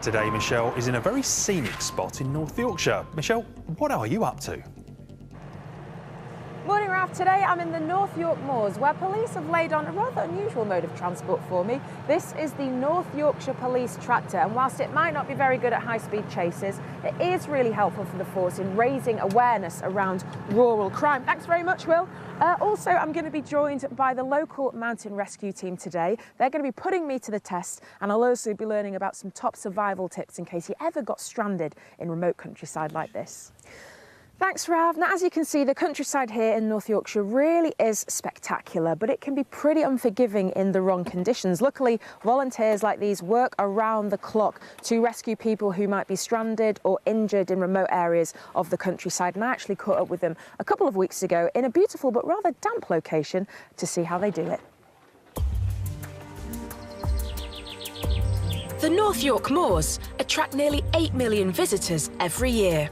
Today, Michelle is in a very scenic spot in North Yorkshire. Michelle, what are you up to? Morning, Ralph. Today I'm in the North York Moors, where police have laid on a rather unusual mode of transport for me. This is the North Yorkshire Police Tractor, and whilst it might not be very good at high-speed chases, it is really helpful for the force in raising awareness around rural crime. Thanks very much, Will. Also, I'm going to be joined by the local mountain rescue team today. They're going to be putting me to the test, and I'll also be learning about some top survival tips in case you ever got stranded in remote countryside like this. Thanks, Rav. Now, as you can see, the countryside here in North Yorkshire really is spectacular, but it can be pretty unforgiving in the wrong conditions. Luckily, volunteers like these work around the clock to rescue people who might be stranded or injured in remote areas of the countryside. And I actually caught up with them a couple of weeks ago in a beautiful but rather damp location to see how they do it. The North York Moors attract nearly 8 million visitors every year.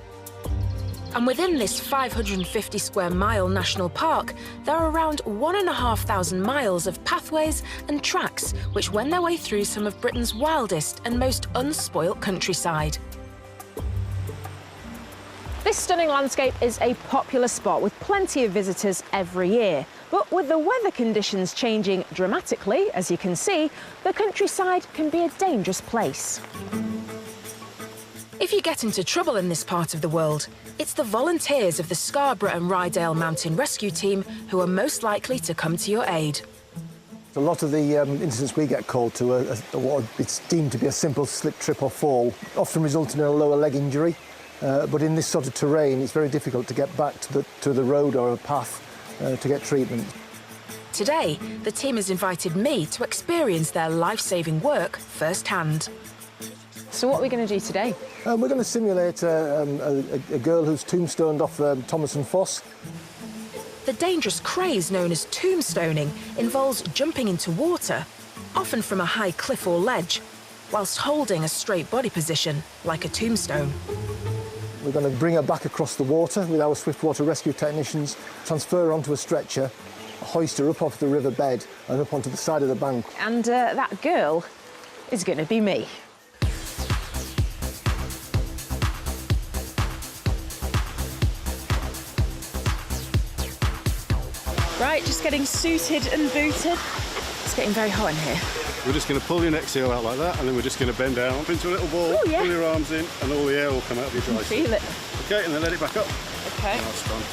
And within this 550 square mile national park, there are around 1,500 miles of pathways and tracks which wend their way through some of Britain's wildest and most unspoilt countryside. This stunning landscape is a popular spot with plenty of visitors every year. But with the weather conditions changing dramatically, as you can see, the countryside can be a dangerous place. If you get into trouble in this part of the world, it's the volunteers of the Scarborough and Rydale Mountain Rescue Team who are most likely to come to your aid. A lot of the incidents we get called to are what it's deemed to be a simple slip, trip or fall, often resulting in a lower leg injury. But in this sort of terrain, it's very difficult to get back to the road or a path to get treatment. Today, the team has invited me to experience their life-saving work firsthand. So what are we going to do today? We're going to simulate a girl who's tombstoned off Thomas and Foss. The dangerous craze known as tombstoning involves jumping into water, often from a high cliff or ledge, whilst holding a straight body position, like a tombstone. We're going to bring her back across the water with our swiftwater rescue technicians, transfer her onto a stretcher, hoist her up off the river bed and up onto the side of the bank. And that girl is going to be me. Right, just getting suited and booted. It's getting very hot in here. We're just going to pull your neck seal out like that, and then we're just going to bend down into a little ball, Ooh, yeah. pull your arms in, and all the air will come out of your dry Feel it. OK, and then let it back up. OK. That's done.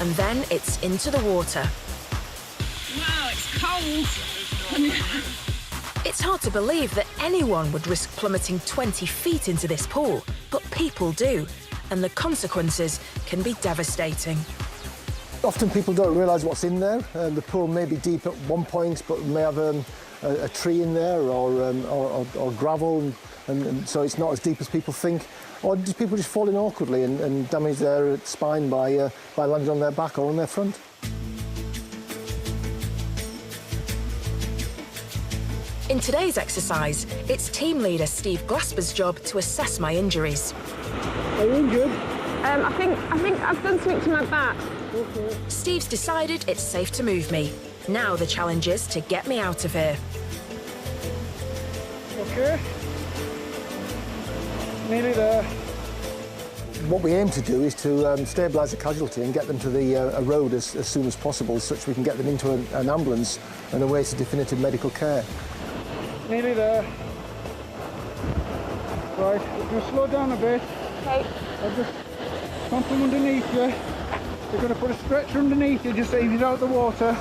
And then it's into the water. Wow, it's cold. It's hard to believe that anyone would risk plummeting 20 feet into this pool, but people do, and the consequences can be devastating. Often people don't realise what's in there. The pool may be deep at one point, but may have a tree in there or gravel, and so it's not as deep as people think. Or just people just fall in awkwardly and damage their spine by landing on their back or on their front. In today's exercise, it's team leader Steve Glasper's job to assess my injuries. Are you good? I think I've done something to my back. Okay. Steve's decided it's safe to move me. Now the challenge is to get me out of here. OK. Nearly there. What we aim to do is to stabilise the casualty and get them to a road as soon as possible, such we can get them into an ambulance and away to definitive medical care. Nearly there. Right, we're going to slow down a bit. OK. I'll just come from underneath you. We're going to put a stretcher underneath you just so you get out of the water.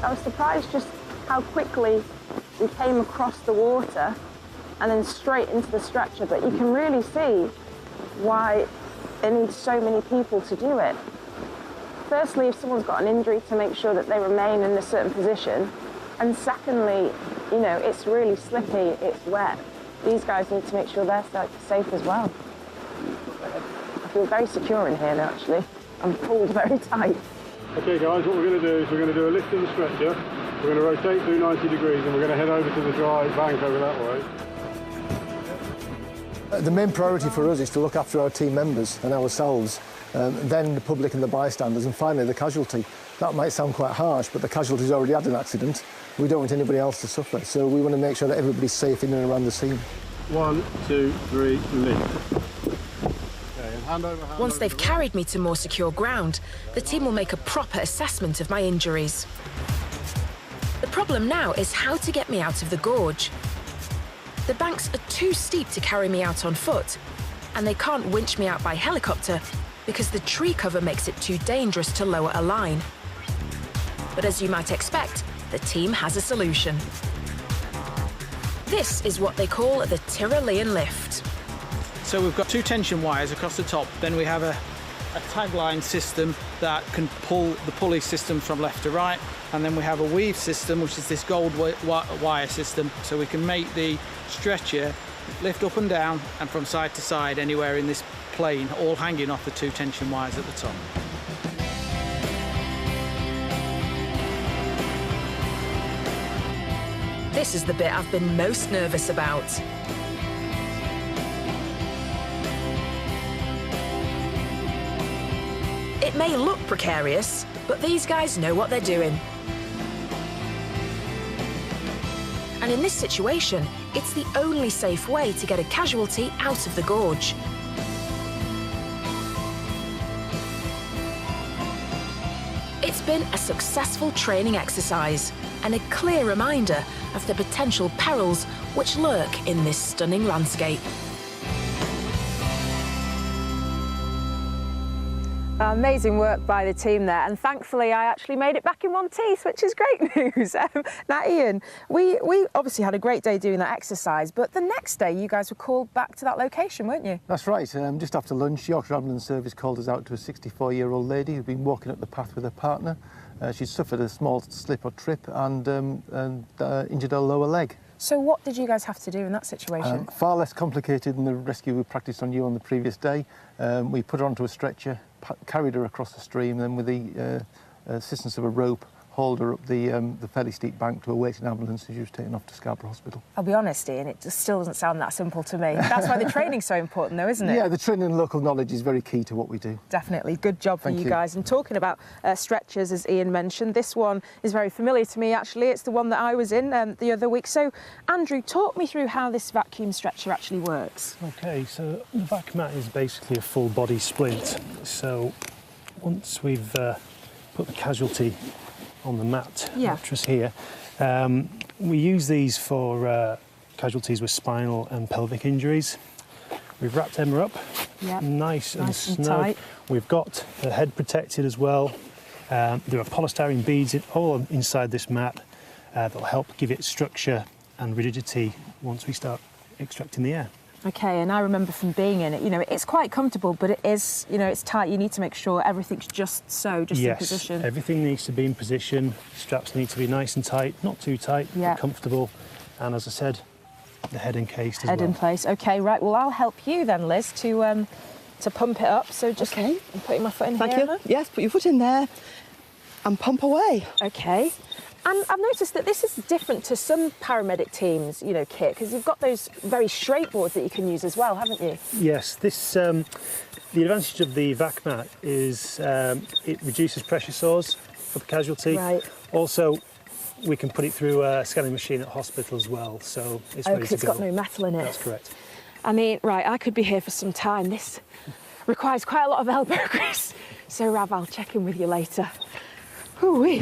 I was surprised just how quickly we came across the water and then straight into the stretcher, but you can really see why they need so many people to do it. Firstly, if someone's got an injury, to make sure that they remain in a certain position. And secondly, you know, it's really slippy, it's wet. These guys need to make sure they're safe as well. I feel very secure in here now, actually. I'm pulled very tight. OK, guys, what we're going to do is we're going to do a lift of the stretcher. We're going to rotate through 90 degrees, and we're going to head over to the dry bank over that way. The main priority for us is to look after our team members and ourselves, then the public and the bystanders, and finally the casualty. That might sound quite harsh, but the casualty's already had an accident, We don't want anybody else to suffer, so we want to make sure that everybody's safe in and around the scene. 1, 2, 3, lift. Okay, and hand over, hand Once over they've the carried me to more secure ground, the team will make a proper assessment of my injuries. The problem now is how to get me out of the gorge. The banks are too steep to carry me out on foot, and they can't winch me out by helicopter because the tree cover makes it too dangerous to lower a line. But as you might expect, the team has a solution. This is what they call the Tyrolean lift. So we've got 2 tension wires across the top, then we have a tagline system that can pull the pulley system from left to right, and then we have a weave system, which is this gold wire system, so we can make the stretcher lift up and down and from side to side anywhere in this plane, all hanging off the 2 tension wires at the top. This is the bit I've been most nervous about. It may look precarious, but these guys know what they're doing. And in this situation, it's the only safe way to get a casualty out of the gorge. It's been a successful training exercise and a clear reminder of the potential perils which lurk in this stunning landscape. Amazing work by the team there, and thankfully I actually made it back in one piece, which is great news. Now, Ian, we obviously had a great day doing that exercise, but the next day you guys were called back to that location, weren't you? That's right. Just after lunch, Yorkshire Ambulance Service called us out to a 64-year-old lady who'd been walking up the path with her partner. She'd suffered a small slip or trip and injured her lower leg. So what did you guys have to do in that situation? Far less complicated than the rescue we practiced on you on the previous day. We put her onto a stretcher, carried her across the stream, then with the assistance of a rope, hauled her up the fairly steep bank to a waiting ambulance as she was taken off to Scarborough Hospital. I'll be honest, Ian, it just still doesn't sound that simple to me. That's why the training's so important, though, isn't it? Yeah, the training and local knowledge is very key to what we do. Definitely. Good job for Thank you you. guys. And talking about stretchers, as Ian mentioned, this one is very familiar to me, actually. It's the one that I was in the other week. So, Andrew, talk me through how this vacuum stretcher actually works. OK, so the vac mat is basically a full body splint. So once we've put the casualty on the mattress here, we use these for casualties with snowed and pelvic injuries. We've wrapped Emma up, nice and snug. tight. We've got the head protected as well. There are polystyrene beads all inside this mat that'll help give it structure and rigidity once we start extracting the air. OK, and I remember from being in it, you know, it's quite comfortable, but it is, you know, it's tight. You need to make sure everything's just in position. Yes, everything needs to be in position. Straps need to be nice and tight, not too tight, but comfortable. And as I said, the head encased as well. Head in place. OK, right. Well, I'll help you then, Liz, to pump it up. So just I'm putting my foot in Thank here. you. Emma? Yes, put your foot in there and pump away. OK. And I've noticed that this is different to some paramedic teams, you know, kit, because you've got those very straight boards that you can use as well, haven't you? Yes, this the advantage of the vac mat is it reduces pressure sores for the casualty. Right. Also, we can put it through a scanning machine at hospital as well, so it's ready to go. It's got no metal in it. That's correct. I mean, right, I could be here for some time. This requires quite a lot of elbow grease. So, Rav, I'll check in with you later. Ooh-wee.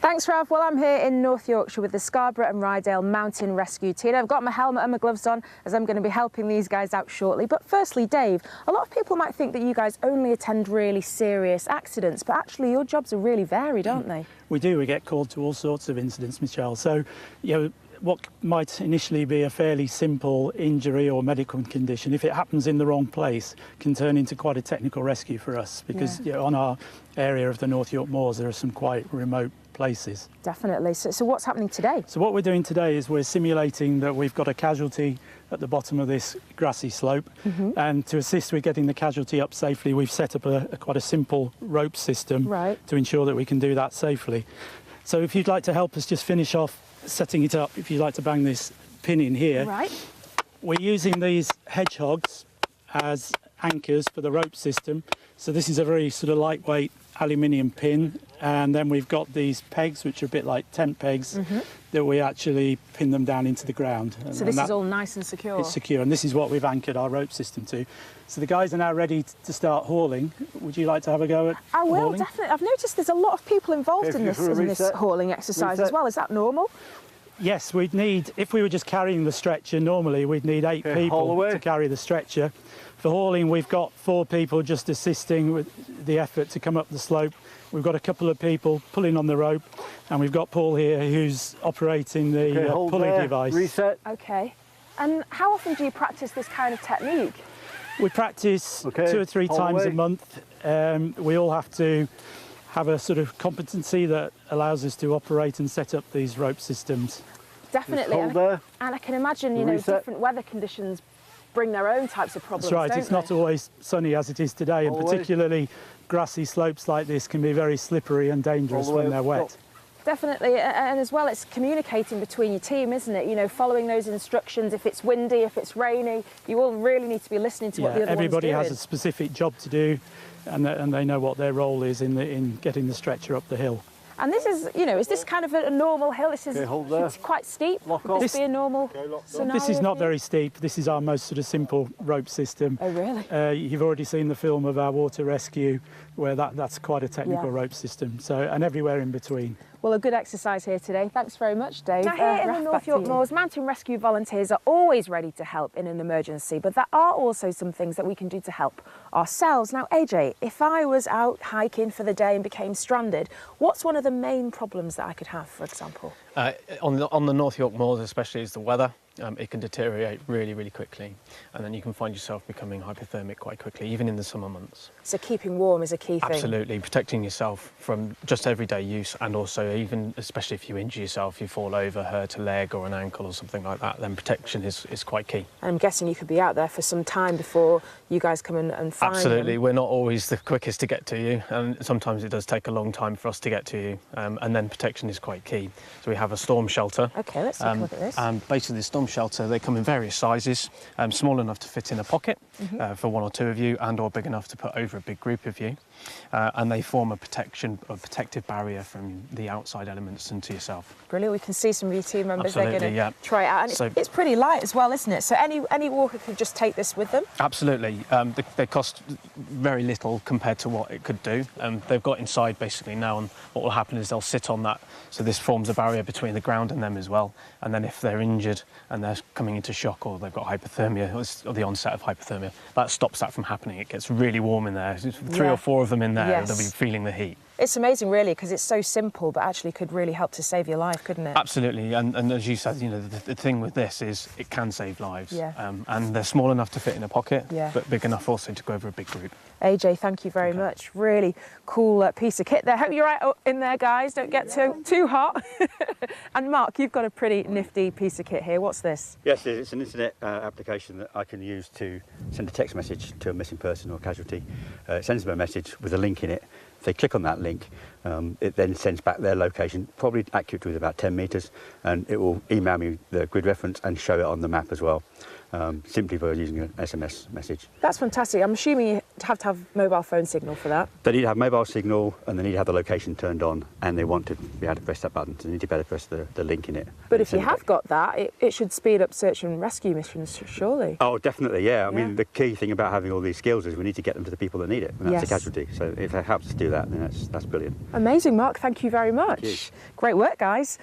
Thanks, Rav. Well, I'm here in North Yorkshire with the Scarborough and Rydale Mountain Rescue Team. I've got my helmet and my gloves on as I'm going to be helping these guys out shortly. But firstly, Dave, a lot of people might think that you guys only attend really serious accidents, but actually your jobs are really varied, aren't they? We do. We get called to all sorts of incidents, Michelle. So, you know, what might initially be a fairly simple injury or medical condition, if it happens in the wrong place, can turn into quite a technical rescue for us because you know, on our area of the North York Moors, there are some quite remote places. Definitely. So what's happening today? So what we're doing today is we're simulating that we've got a casualty at the bottom of this grassy slope, and to assist with getting the casualty up safely, we've set up quite a simple rope system to ensure that we can do that safely. So if you'd like to help us just finish off setting it up, if you'd like to bang this pin in here. Right. We're using these hedgehogs as anchors for the rope system. So this is a very sort of lightweight aluminium pin, and then we've got these pegs, which are a bit like tent pegs, that we actually pin them down into the ground. So this is all nice and secure? It's secure, and this is what we've anchored our rope system to. So the guys are now ready to start hauling. Would you like to have a go at I will, hauling? definitely. I've noticed there's a lot of people involved in this hauling exercise as well. Is that normal? Yes, we'd need, if we were just carrying the stretcher normally, we'd need 8 people to carry the stretcher. For hauling, we've got 4 people just assisting with the effort to come up the slope. We've got a couple of people pulling on the rope, and we've got Paul here who's operating the pulley device. Reset. Okay. And how often do you practice this kind of technique? We practice 2 or 3 times a month. We all have to have a sort of competency that allows us to operate and set up these rope systems. Definitely. And I can imagine, you know, different weather conditions bring their own types of problems. That's right. Don't It's not always sunny as it is today, and particularly grassy slopes like this can be very slippery and dangerous when they're wet. Definitely, and as well, it's communicating between your team, isn't it? You know, following those instructions. If it's windy, if it's rainy, you all really need to be listening to what the other one's doing. Everybody has a specific job to do, and they know what their role is in getting the stretcher up the hill. And this is, you know, is this kind of a normal hill? This is it's quite steep. Would this be a normal scenario? This is not very steep. This is our most sort of simple rope system. Oh, really? You've already seen the film of our water rescue, where that's quite a technical rope system. So, and everywhere in between. Well, a good exercise here today. Thanks very much, Dave. Now, here in the North York Moors, mountain rescue volunteers are always ready to help in an emergency, but there are also some things that we can do to help ourselves. Now, AJ, if I was out hiking for the day and became stranded, what's one of the main problems that I could have, for example? On the North York Moors especially is the weather. It can deteriorate really, really quickly, and then you can find yourself becoming hypothermic quite quickly, even in the summer months. So keeping warm is a key thing? Absolutely, protecting yourself from just everyday use, and also even, especially if you injure yourself, you fall over, hurt a leg or an ankle or something like that, then protection is quite key. I'm guessing you could be out there for some time before you guys come and find Absolutely, them. We're not always the quickest to get to you, and sometimes it does take a long time for us to get to you, and then protection is quite key. So we have a storm shelter. OK, let's take a look at this. Basically, the storm shelter, they come in various sizes, small enough to fit in a pocket for 1 or 2 of you, and or big enough to put over a big group of you. And they form a protective barrier from the outside elements and to yourself. Brilliant. We can see some of your team members. Absolutely, they're going to try it out. And it's pretty light as well, isn't it? So any walker could just take this with them? Absolutely. They cost very little compared to what it could do. They've got inside basically now, and what will happen is they'll sit on that. So this forms a barrier between the ground and them as well. And then if they're injured and they're coming into shock, or they've got hypothermia, or the onset of hypothermia, that stops that from happening. It gets really warm in there. 3 or 4 of them in there, they'll be feeling the heat. It's amazing, really, because it's so simple, but actually could really help to save your life, couldn't it? Absolutely, and as you said, you know, the thing with this is it can save lives. Yeah. And they're small enough to fit in a pocket, but big enough also to go over a big group. AJ, thank you very much. Really cool piece of kit there. Hope you're right in there, guys. Don't get too hot. And Mark, you've got a pretty nifty piece of kit here. What's this? Yes, it's an internet application that I can use to send a text message to a missing person or casualty. It sends them a message with a link in it. If they click on that link, it then sends back their location, probably accurate with about 10 metres, and it will email me the grid reference and show it on the map as well, simply by using an SMS message. That's fantastic. I'm assuming you have to have mobile phone signal for that. They need to have mobile signal, and they need to have the location turned on, and they want to be able to press that button, so they need to be able to press the link in it. But if you have got that, it should speed up search and rescue missions, surely. Oh, definitely, yeah. I mean, the key thing about having all these skills is we need to get them to the people that need it, and that's a casualty. So if it helps us do that, then that's brilliant. Amazing, Mark. Thank you very much. Thank you. Great work, guys.